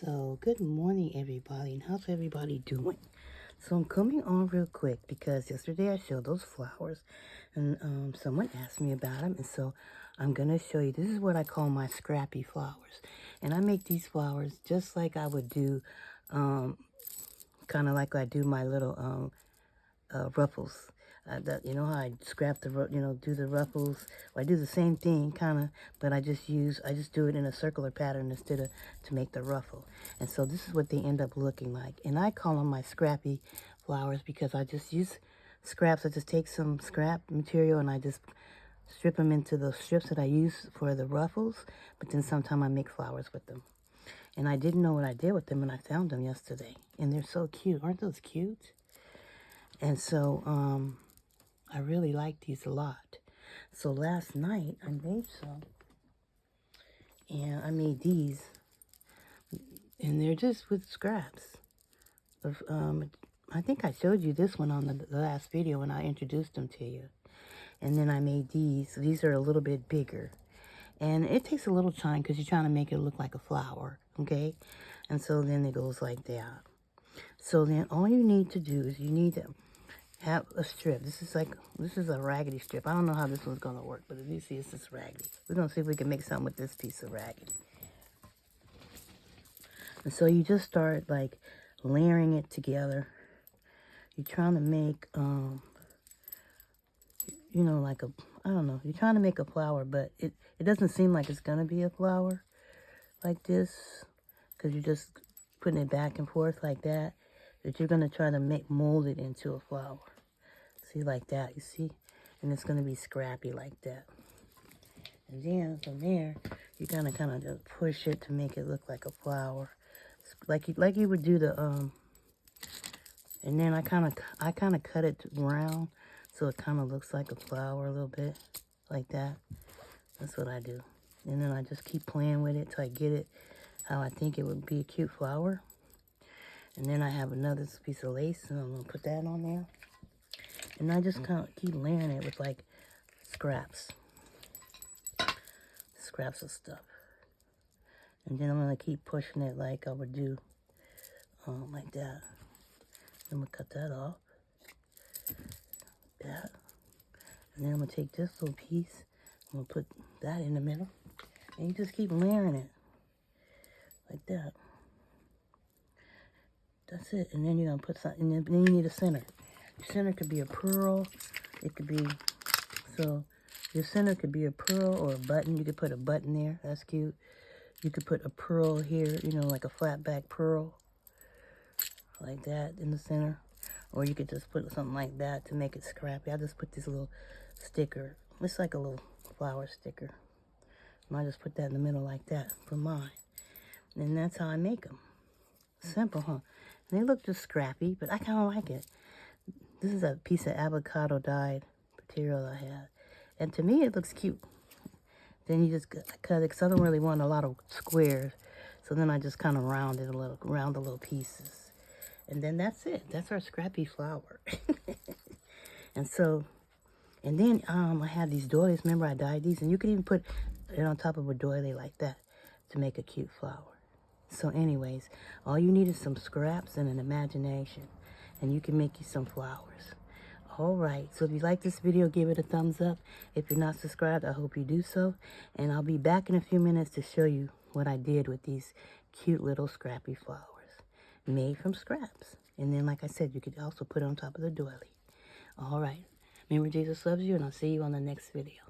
So, good morning, everybody, and how's everybody doing? So, I'm coming on real quick because yesterday I showed those flowers, and someone asked me about them, and so I'm going to show you. This is what I call my Scrappy Flowers, and I make these flowers just like I would do, kind of like I do my little ruffles. You know how I scrap the, do the ruffles. Well, I do the same thing, kind of, but I just do it in a circular pattern instead of to make the ruffle. And so this is what they end up looking like. And I call them my Scrappy Flowers because I just use scraps. I just take some scrap material and I just strip them into the strips that I use for the ruffles. But then sometimes I make flowers with them. And I didn't know what I did with them, and I found them yesterday. And they're so cute. Aren't those cute? And so, I really like these a lot. So last night I made some, and I made these, and they're just with scraps of, I think I showed you this one on the last video when I introduced them to you. And then I made these. These are a little bit bigger. And it takes a little time because you're trying to make it look like a flower, okay? And so then it goes like that. So then all you need to do is you need to have a strip. This is a raggedy strip. I don't know how this one's going to work, but as you see, it's just raggedy. We're going to see if we can make something with this piece of raggedy. And so you just start, like, layering it together. You're trying to make, you know, like a, I don't know. You're trying to make a flower, but it doesn't seem like it's going to be a flower like this because you're just putting it back and forth like that. But you're going to try to mold it into a flower. See, like that, you see? And it's going to be scrappy like that. And then from there, you're going to kind of just push it to make it look like a flower. Like you would do the, and then I kind of cut it round so it kind of looks like a flower a little bit, like that. That's what I do. And then I just keep playing with it till I get it how I think it would be a cute flower. And then I have another piece of lace, and I'm going to put that on there. And I just kind of keep layering it with, like, scraps. Scraps of stuff. And then I'm going to keep pushing it like I would do, like that. I'm going to cut that off. That. And then I'm going to take this little piece. I'm going to put that in the middle. And you just keep layering it. Like that. That's it. And then you're going to put something, and then you need a center. Your center could be a pearl. It could be, so your center could be a pearl or a button. You could put a button there. That's cute. You could put a pearl here, you know, like a flat back pearl. Like that in the center. Or you could just put something like that to make it scrappy. I just put this little sticker. It's like a little flower sticker. And I just put that in the middle like that for mine. And that's how I make them. Simple, huh? And they look just scrappy, but I kind of like it. This is a piece of avocado dyed material I have. And to me, it looks cute. Then you just cut it, because I don't really want a lot of squares. So then I just kind of round the little pieces. And then that's it. That's our Scrappy flower. And so, and then I have these doilies. Remember I dyed these? And you can even put it on top of a doily like that to make a cute flower. So anyways, all you need is some scraps and an imagination. And you can make you some flowers. Alright, so if you like this video, give it a thumbs up. If you're not subscribed, I hope you do so. And I'll be back in a few minutes to show you what I did with these cute little Scrappy flowers. Made from scraps. And then, like I said, you could also put it on top of the doily. Alright, remember Jesus loves you, and I'll see you on the next video.